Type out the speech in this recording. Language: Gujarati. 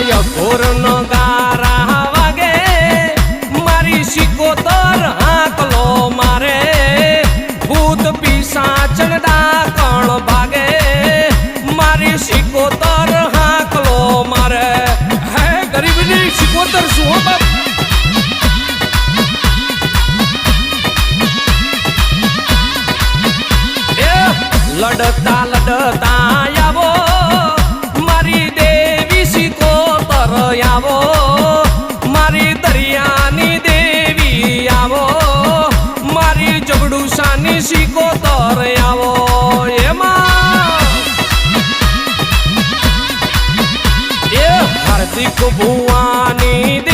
યઘોર નો ગારા વાગે મારી સિકોતર હાકલો મારે ભૂત પિશાચન ડાકણ ભાગે મારી સિકોતર હાકલો મારે હે ગરીબની સિકોતર શું હો બાપ લડતા લડતા આવો મારી દેવી સિકોતર આવો મારી દરિયાની દેવી આવો મારી જગડુસાની સિકોતર આવો એમાં એ હાર્દિક ભુવાની